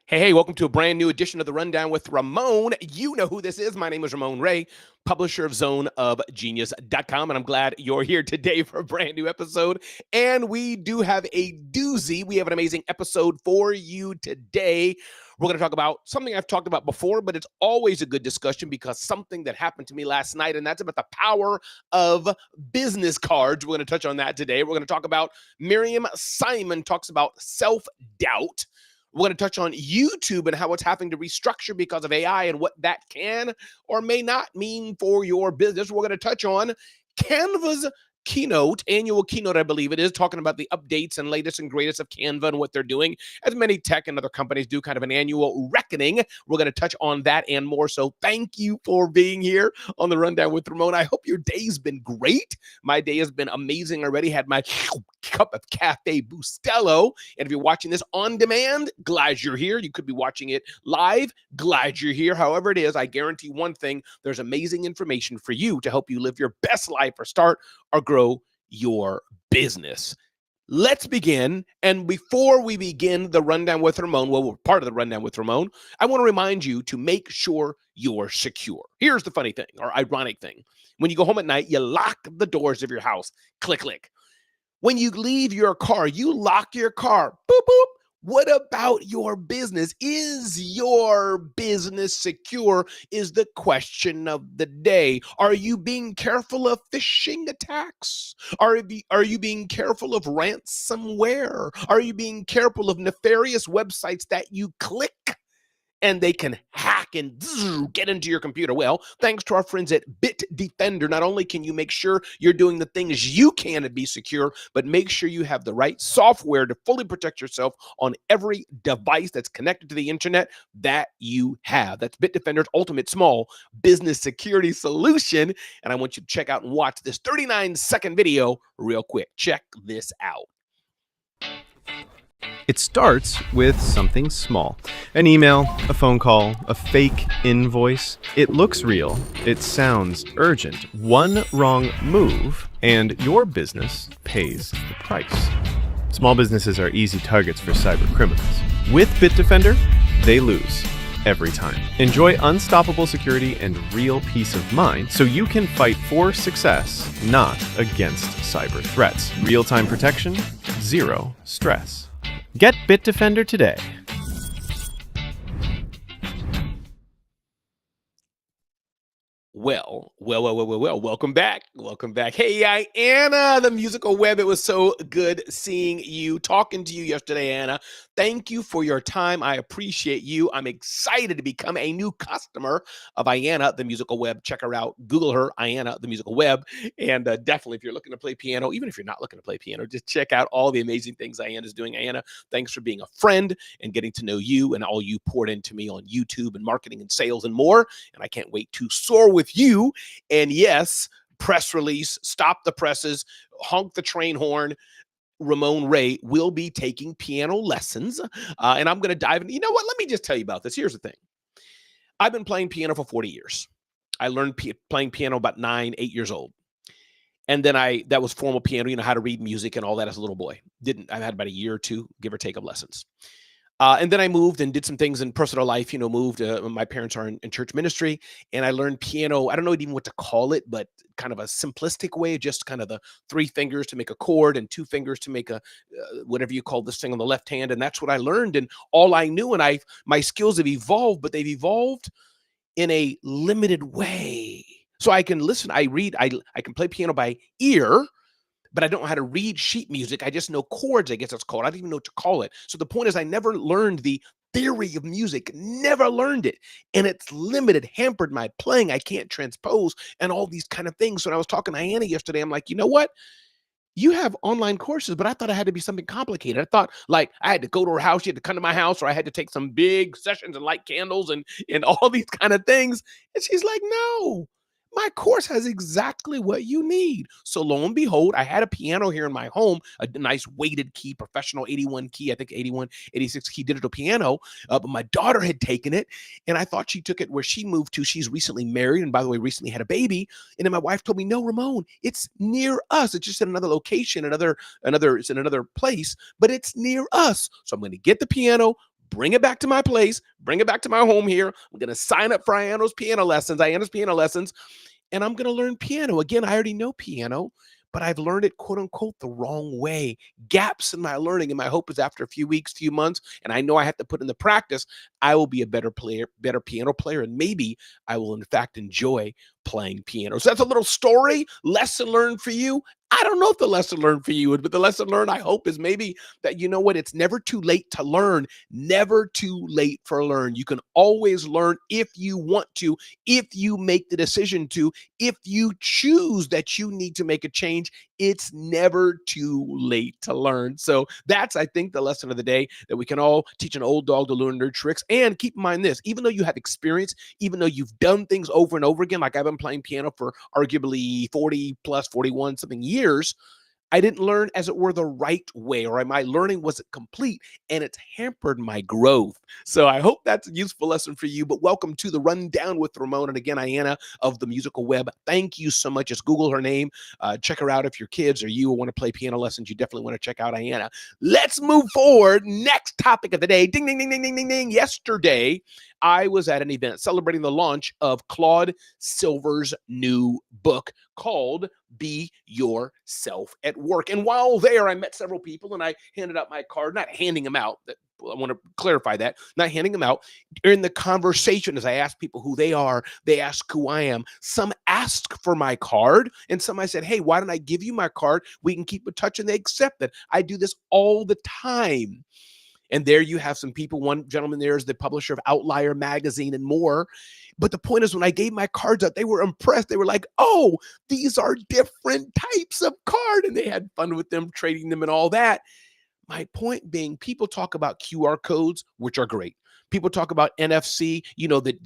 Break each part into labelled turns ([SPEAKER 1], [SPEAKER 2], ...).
[SPEAKER 1] Hey, welcome to a brand new edition of The Rundown with Ramon. You know who this is. My name is Ramon Ray, publisher of zoneofgenius.com, and I'm glad you're here today for a brand new episode. And we do have a doozy. We have an amazing episode for you today. We're going to talk about something I've talked about before, but it's always a good discussion because something that happened to me last night, and that's about the power of business cards. We're going to touch on that today. We're going to talk about Miriam Simon talks about self-doubt. We're going to touch on YouTube and how it's having to restructure because of AI and what that can or may not mean for your business. We're going to touch on Canva's keynote, annual keynote, I believe it is, talking about the updates and latest and greatest of Canva and what they're doing, as many tech and other companies do, kind of an annual reckoning. We're going to touch on that and more. So thank you for being here on the Rundown with Ramon. I hope your day's been great. My day has been amazing already. Had my cup of Cafe Bustelo. And if you're watching this on demand, glad you're here. You could be watching it live. Glad you're here. However it is, I guarantee one thing, there's amazing information for you to help you live your best life or start or grow your business. Let's begin. And before we begin the Rundown with Ramon, well, we're part of the Rundown with Ramon, I want to remind you to make sure you're secure. Here's the funny thing or ironic thing. When you go home at night, you lock the doors of your house. Click, click. When you leave your car, you lock your car. Boop, boop. What about your business? Is your business secure is the question of the day. Are you being careful of phishing attacks? Are you being careful of ransomware? Are you being careful of nefarious websites that you click and they can hack and get into your computer? Well, thanks to our friends at Bitdefender, not only can you make sure you're doing the things you can to be secure, but make sure you have the right software to fully protect yourself on every device that's connected to the internet that you have. That's Bitdefender's ultimate small business security solution. And I want you to check out and watch this 39-second video real quick. Check this out.
[SPEAKER 2] It starts with something small. An email, a phone call, a fake invoice. It looks real. It sounds urgent. One wrong move, and your business pays the price. Small businesses are easy targets for cyber criminals. With Bitdefender, they lose every time. Enjoy unstoppable security and real peace of mind so you can fight for success, not against cyber threats. Real-time protection, zero stress. Get Bitdefender today.
[SPEAKER 1] Well, welcome back. Hey, Anna, the musical web. It was so good seeing you, talking to you yesterday, Anna. Thank you for your time. I appreciate you. I'm excited to become a new customer of Iana, the musical web. Check her out. Google her, Iana, the musical web. And definitely, if you're looking to play piano, even if you're not looking to play piano, just check out all the amazing things Iana's doing. Iana, thanks for being a friend and getting to know you and all you poured into me on YouTube and marketing and sales and more. And I can't wait to soar with you. And yes, press release, stop the presses, honk the train horn. Ramon Ray will be taking piano lessons. And I'm going to dive in. You know what? Let me just tell you about this. Here's the thing. I've been playing piano for 40 years. I learned playing piano about 9, 8 years old. And then that was formal piano, you know, how to read music and all that as a little boy. I had about a year or two, give or take, of lessons. And then I moved and did some things in personal life, you know, moved. My parents are in church ministry, and I learned piano. I don't know even what to call it, but kind of a simplistic way, just kind of the 3 fingers to make a chord and 2 fingers to make a, whatever you call this thing on the left hand. And that's what I learned. And all I knew, and my skills have evolved, but they've evolved in a limited way. So I can listen, I read, I can play piano by ear, but I don't know how to read sheet music. I just know chords, I guess it's called. I don't even know what to call it. So the point is I never learned the theory of music, never learned it. And it's limited, hampered my playing. I can't transpose and all these kind of things. So when I was talking to Anna yesterday, I'm like, you know what? You have online courses, but I thought it had to be something complicated. I thought like I had to go to her house, she had to come to my house, or I had to take some big sessions and light candles and all these kind of things. And she's like, no. My course has exactly what you need. So lo and behold, I had a piano here in my home, a nice weighted key, professional 81 key, I think 81, 86 key digital piano. But my daughter had taken it, and I thought she took it where she moved to. She's recently married, and by the way, recently had a baby. And then my wife told me, no, Ramon, it's near us. It's just in another location, it's in another place, but it's near us. So I'm going to get the piano, bring it back to my place, bring it back to my home here. I'm going to sign up for Iano's piano lessons, and I'm going to learn piano. Again, I already know piano, but I've learned it, quote unquote, the wrong way. Gaps in my learning. And my hope is after a few weeks, few months, and I know I have to put in the practice, I will be a better piano player. And maybe I will, in fact, enjoy playing piano. So that's a little story, lesson learned for you. I don't know if the lesson learned for you, but the lesson learned, I hope, is maybe that, you know what, it's never too late to learn, never too late for learn. You can always learn if you want to, if you make the decision to, if you choose that you need to make a change. It's never too late to learn. So that's, I think, the lesson of the day, that we can all teach an old dog to learn new tricks. And keep in mind this, even though you have experience, even though you've done things over and over again, like I've been playing piano for arguably 40 plus 41 something years, I didn't learn, as it were, the right way, or my learning wasn't complete, and it's hampered my growth. So I hope that's a useful lesson for you. But welcome to the Rundown with Ramon. And again, Iana of the Musical Web, thank you so much. Just Google her name. Check her out. If your kids or you want to play piano lessons, you definitely want to check out Iana. Let's move forward. Next topic of the day. Ding, ding, ding, ding, ding, ding, ding. Yesterday, I was at an event celebrating the launch of Claude Silver's new book called Be Yourself at Work. And while there, I met several people and I handed out my card, not handing them out. I want to clarify that, not handing them out. During the conversation, as I asked people who they are, they ask who I am. Some asked for my card, and some I said, hey, why don't I give you my card? We can keep in touch, and they accept it. I do this all the time. And there you have some people. One gentleman there is the publisher of Outlier magazine and more. But the point is, when I gave my cards out, they were impressed. They were like, oh, these are different types of card. And they had fun with them, trading them and all that. My point being, people talk about QR codes, which are great. People talk about NFC, you know, the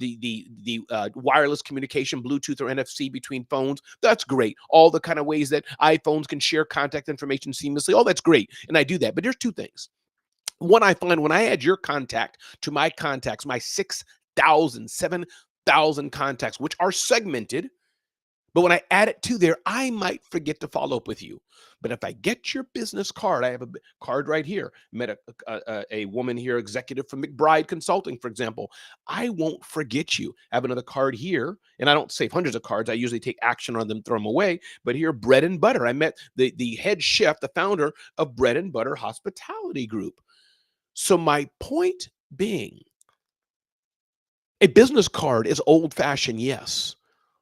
[SPEAKER 1] wireless communication, Bluetooth or NFC between phones. That's great. All the kind of ways that iPhones can share contact information seamlessly. All that's great. And I do that. But there's two things. One, I find when I add your contact to my contacts, my 6,000, 7,000 contacts, which are segmented, but when I add it to there, I might forget to follow up with you. But if I get your business card, I have a card right here. Met a woman here, executive from McBride Consulting, for example. I won't forget you. I have another card here, and I don't save hundreds of cards. I usually take action on them, throw them away. But here, Bread and Butter. I met the head chef, the founder of Bread and Butter Hospitality Group. So my point being, a business card is old-fashioned, yes.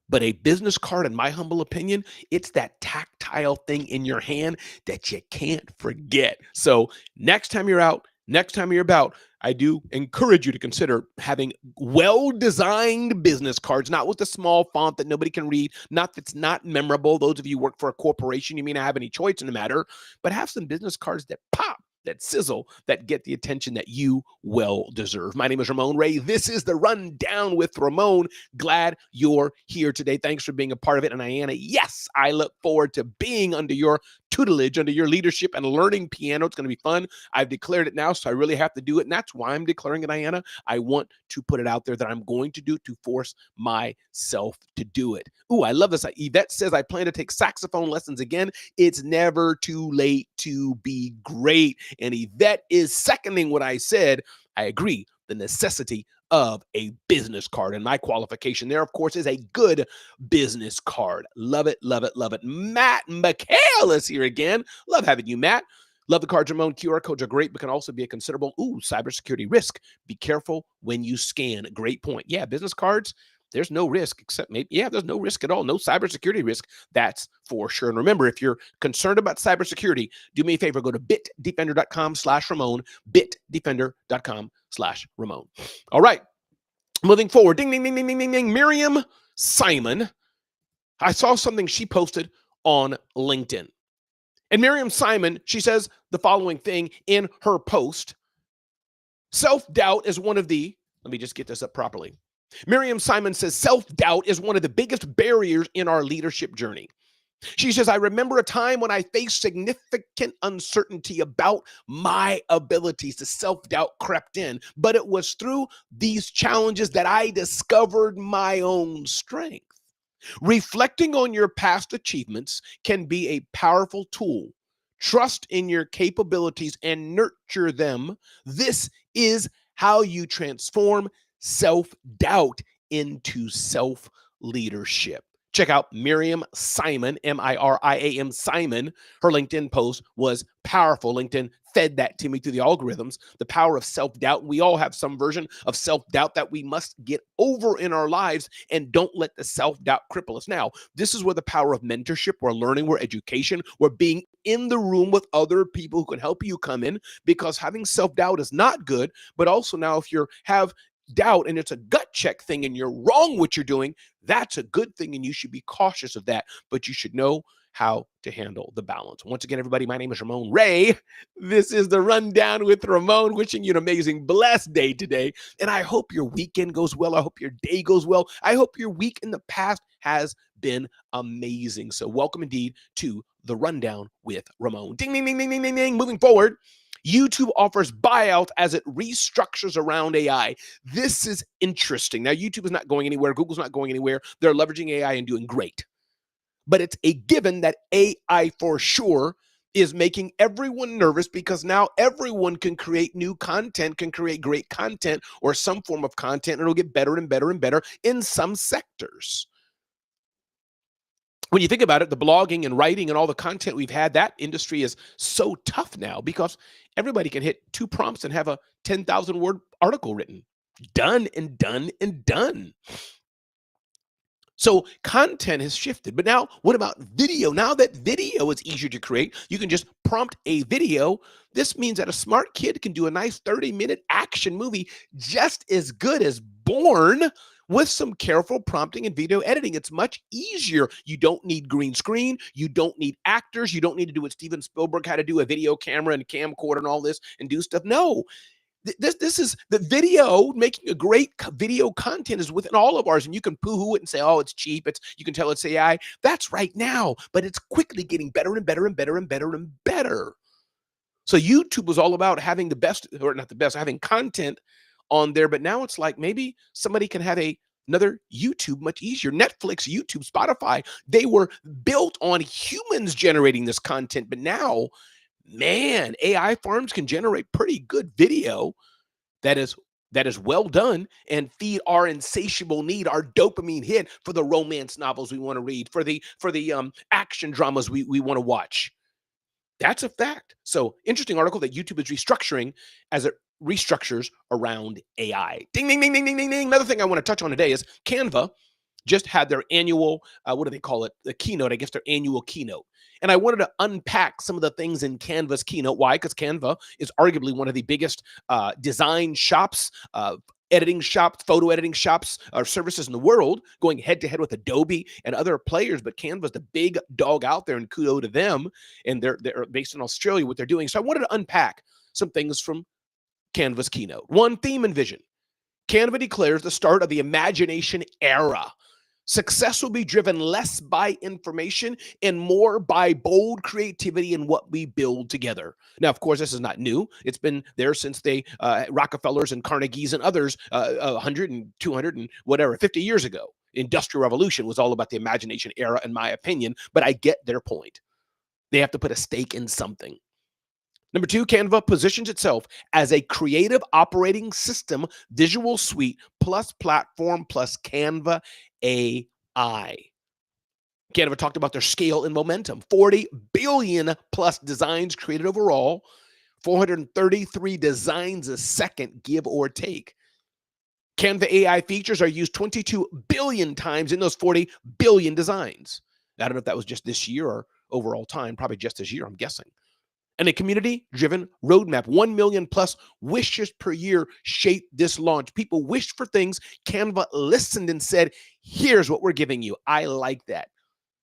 [SPEAKER 1] But a business card, in my humble opinion, it's that tactile thing in your hand that you can't forget. So next time you're out, next time you're about, I do encourage you to consider having well-designed business cards, not with a small font that nobody can read, not that's not memorable. Those of you who work for a corporation, you may not have any choice in the matter, but have some business cards that pop, that sizzle, that get the attention that you well deserve. My name is Ramon Ray. This is the Rundown with Ramon. Glad you're here today. Thanks for being a part of it. And Iana, yes, I look forward to being under your tutelage, under your leadership, and learning piano. It's going to be fun. I've declared it now, so I really have to do it. And that's why I'm declaring it, Iana. I want to put it out there that I'm going to do to force myself to do it. Ooh, I love this. Yvette says, I plan to take saxophone lessons again. It's never too late to be great. And Yvette is seconding what I said. I agree. The necessity of a business card. And my qualification there, of course, is a good business card. Love it, love it, love it. Matt McHale is here again. Love having you, Matt. Love the cards, Ramon. QR codes are great, but can also be a considerable, cybersecurity risk. Be careful when you scan. Great point. Yeah, business cards, there's no risk except maybe, there's no risk at all. No cybersecurity risk. That's for sure. And remember, if you're concerned about cybersecurity, do me a favor, go to bitdefender.com/Ramon, bitdefender.com/Ramon. All right. Moving forward. Ding, ding, ding, ding, ding, ding, ding. Miriam Simon. I saw something she posted on LinkedIn. And Miriam Simon, she says the following thing in her post. Self-doubt is one of the, let me just get this up properly. Miriam Simon says self-doubt is one of the biggest barriers in our leadership journey. She says, I remember a time when I faced significant uncertainty about my abilities. The self-doubt crept in, but it was through these challenges that I discovered my own strength. Reflecting on your past achievements can be a powerful tool. Trust in your capabilities and nurture them. This is how you transform self-doubt into self-leadership. Check out Miriam Simon, Miriam Simon. Her LinkedIn post was powerful. LinkedIn fed that to me through the algorithms, the power of self-doubt. We all have some version of self-doubt that we must get over in our lives, and don't let the self-doubt cripple us. Now, this is where the power of mentorship, where learning, where education, where being in the room with other people who can help you come in, because having self-doubt is not good. But also now, if you have doubt and it's a gut check thing and you're wrong what you're doing, that's a good thing, and you should be cautious of that. But you should know how to handle the balance. Once again, everybody, my name is Ramon Ray. This is the Rundown with Ramon, wishing you an amazing, blessed day today. And I hope your weekend goes well. I hope your day goes well. I hope your week in the past has been amazing. So welcome indeed to the Rundown with Ramon. Ding, ding, ding, ding, ding, ding, ding. Moving forward, YouTube offers buyout as it restructures around AI. This is interesting. Now, YouTube is not going anywhere. Google's not going anywhere. They're leveraging AI and doing great. But it's a given that AI for sure is making everyone nervous, because now everyone can create new content, can create great content or some form of content, and it'll get better and better and better in some sectors. When you think about it, the blogging and writing and all the content we've had, that industry is so tough now because everybody can hit 2 prompts and have a 10,000 word article written. Done and done and done. So content has shifted. But now, what about video? Now that video is easier to create, you can just prompt a video. This means that a smart kid can do a nice 30-minute action movie just as good as Born with some careful prompting and video editing. It's much easier. You don't need green screen. You don't need actors. You don't need to do what Steven Spielberg had to do, a video camera and camcorder and all this and do stuff. No. This is the video. Making a great video content is within all of ours, and you can poo-hoo it and say, oh, it's cheap. You can tell it's AI. That's right now, but it's quickly getting better and better and better and better and better. So YouTube was all about having the best, or not the best, having content on there, but now it's like maybe somebody can have another YouTube much easier. Netflix, YouTube, Spotify, they were built on humans generating this content, but now, man, AI farms can generate pretty good video that is well done and feed our insatiable need, our dopamine hit for the romance novels we want to read, for the action dramas we want to watch. That's a fact. So, interesting article that YouTube is restructuring as it restructures around AI. Ding, ding, ding, ding, ding, ding, ding. Another thing I want to touch on today is Canva just had their annual, what do they call it? The keynote, I guess their annual keynote. And I wanted to unpack some of the things in Canva's keynote. Why? Because Canva is arguably one of the biggest design shops, editing shops, photo editing shops, or services in the world, going head to head with Adobe and other players. But Canva's the big dog out there, and kudos to them. And they're based in Australia, what they're doing. So I wanted to unpack some things from Canva's keynote. One, theme and vision. Canva declares the start of the imagination era. Success will be driven less by information and more by bold creativity in what we build together. Now, of course, this is not new. It's been there since they, Rockefellers and Carnegies and others, 100 and 200 and whatever, 50 years ago. Industrial Revolution was all about the imagination era, in my opinion, but I get their point. They have to put a stake in something. Number 2, Canva positions itself as a creative operating system, visual suite, plus platform, plus Canva AI. Canva talked about their scale and momentum. 40 billion plus designs created overall, 433 designs a second, give or take. Canva AI features are used 22 billion times in those 40 billion designs. I don't know if that was just this year or overall time, probably just this year, I'm guessing. And a community-driven roadmap. 1 million plus wishes per year shaped this launch. People wished for things. Canva listened and said, here's what we're giving you. I like that.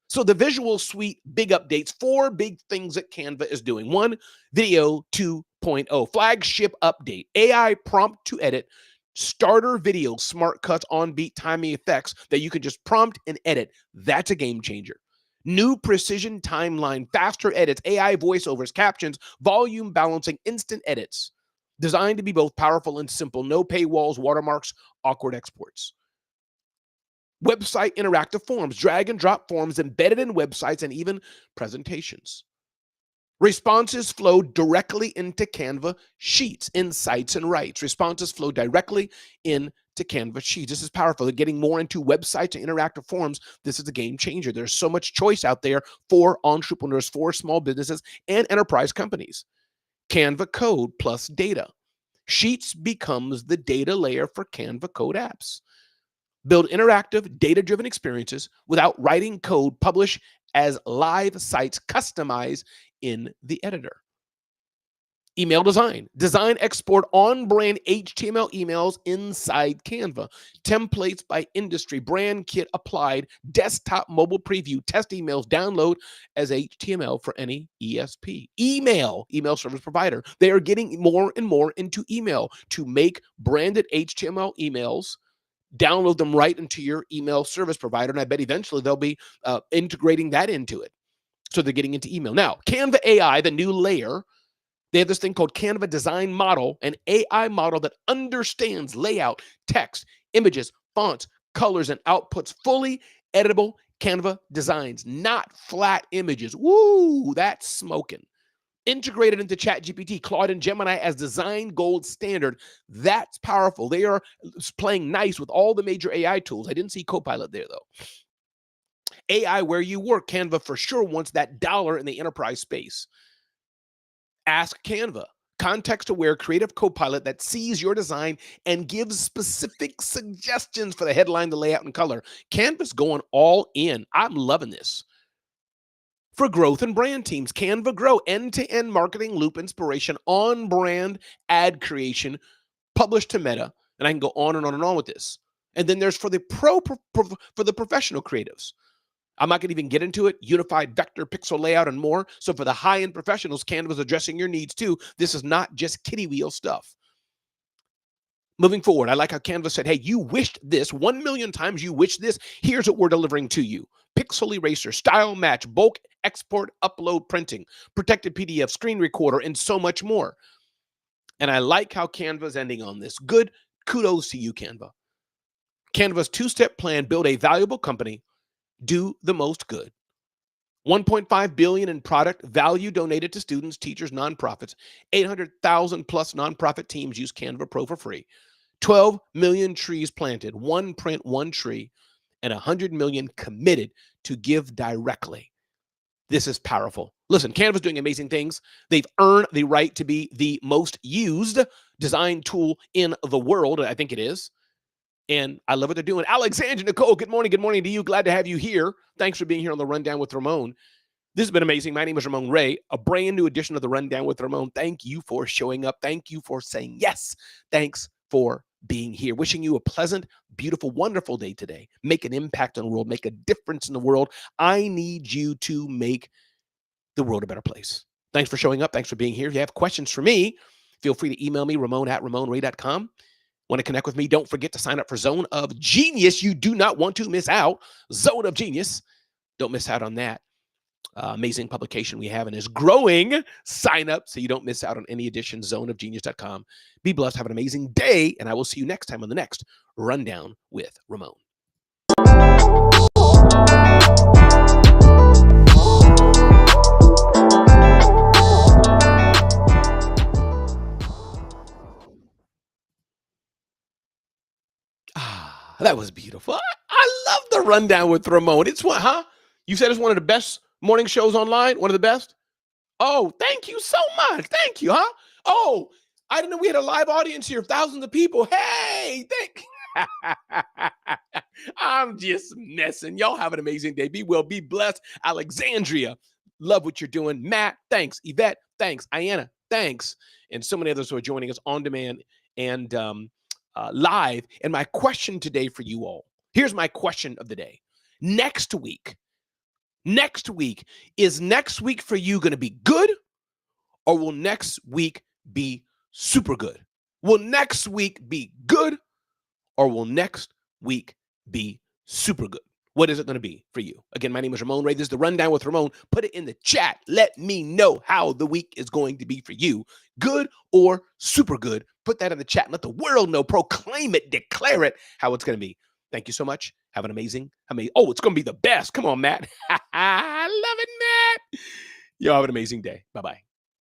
[SPEAKER 1] So the visual suite, big updates, 4 big things that Canva is doing. 1, video 2.0, flagship update, AI prompt to edit, starter video, smart cuts, on beat, timing effects that you can just prompt and edit. That's a game changer. New precision timeline, faster edits, AI voiceovers, captions, volume balancing, instant edits. Designed to be both powerful and simple. No paywalls, watermarks, awkward exports. Website interactive forms, drag and drop forms embedded in websites and even presentations. Responses flow directly into Canva Sheets, Insights, and Writes. Responses flow directly into Canva Sheets. This is powerful. They're getting more into websites and interactive forums. This is a game changer. There's so much choice out there for entrepreneurs, for small businesses, and enterprise companies. Canva code plus data. Sheets becomes the data layer for Canva code apps. Build interactive, data-driven experiences without writing code. Publish as live sites. Customize in the editor. Email design. Design, export on-brand HTML emails inside Canva. Templates by industry. Brand kit applied. Desktop mobile preview. Test emails. Download as HTML for any ESP. Email service provider. They are getting more and more into email to make branded HTML emails. Download them right into your email service provider. And I bet eventually they'll be integrating that into it. So they're getting into email. Now, Canva AI, the new layer, they have this thing called Canva Design Model, an AI model that understands layout, text, images, fonts, colors, and outputs fully editable Canva designs, not flat images. Woo, that's smoking. Integrated into ChatGPT, Claude, and Gemini as design gold standard. That's powerful. They are playing nice with all the major AI tools. I didn't see Copilot there, though. AI where you work. Canva for sure wants that dollar in the enterprise space. Ask Canva. Context-aware creative copilot that sees your design and gives specific suggestions for the headline, the layout, and color. Canva's going all in. I'm loving this. For growth and brand teams, Canva Grow, end-to-end marketing loop inspiration, on-brand ad creation, published to Meta, and I can go on and on and on with this. And then there's for the for the professional creatives. I'm not going to even get into it. Unified vector, pixel layout, and more. So for the high-end professionals, Canva's addressing your needs too. This is not just kiddie wheel stuff. Moving forward, I like how Canva said, hey, you wished this 1 million times. You wished this. Here's what we're delivering to you. Pixel eraser, style match, bulk export, upload printing, protected PDF, screen recorder, and so much more. And I like how Canva's ending on this. Good. Kudos to you, Canva. Canva's two-step plan, build a valuable company, do the most good. $1.5 billion in product value donated to students, teachers, nonprofits. 800,000 plus nonprofit teams use Canva Pro for free. 12 million trees planted, one print, one tree, and 100 million committed to give directly. This is powerful. Listen, Canva's doing amazing things. They've earned the right to be the most used design tool in the world. I think it is. And I love what they're doing. Alexandra Nicole, good morning. Good morning to you. Glad to have you here. Thanks for being here on the Rundown with Ramon. This has been amazing. My name is Ramon Ray, a brand new edition of the Rundown with Ramon. Thank you for showing up. Thank you for saying yes. Thanks for being here. Wishing you a pleasant, beautiful, wonderful day today. Make an impact on the world. Make a difference in the world. I need you to make the world a better place. Thanks for showing up. Thanks for being here. If you have questions for me, feel free to email me, ramon@ramonray.com. Want to connect with me? Don't forget to sign up for Zone of Genius. You do not want to miss out. Zone of Genius. Don't miss out on that. Amazing publication we have and is growing. Sign up so you don't miss out on any edition. zoneofgenius.com. Be blessed. Have an amazing day. And I will see you next time on the next Rundown with Ramon. That was beautiful. I love the Rundown with Ramon. It's what, huh? You said it's one of the best morning shows online? One of the best? Oh, thank you so much. Thank you, huh? Oh, I didn't know we had a live audience here of thousands of people. Hey, thank I'm just messing. Y'all have an amazing day. Be well, be blessed. Alexandria, love what you're doing. Matt, thanks. Yvette, thanks. Ayanna, thanks. And so many others who are joining us on demand and live. And my question today for you all, here's my question of the day. Next week, is next week for you going to be good, or will next week be super good? Will next week be good, or will next week be super good? What is it going to be for you? Again, my name is Ramon Ray. This is the Rundown with Ramon. Put it in the chat. Let me know how the week is going to be for you. Good or super good. Put that in the chat and let the world know. Proclaim it. Declare it how it's going to be. Thank you so much. Have an amazing. Oh, it's going to be the best. Come on, Matt. I love it, Matt. Y'all have an amazing day. Bye-bye.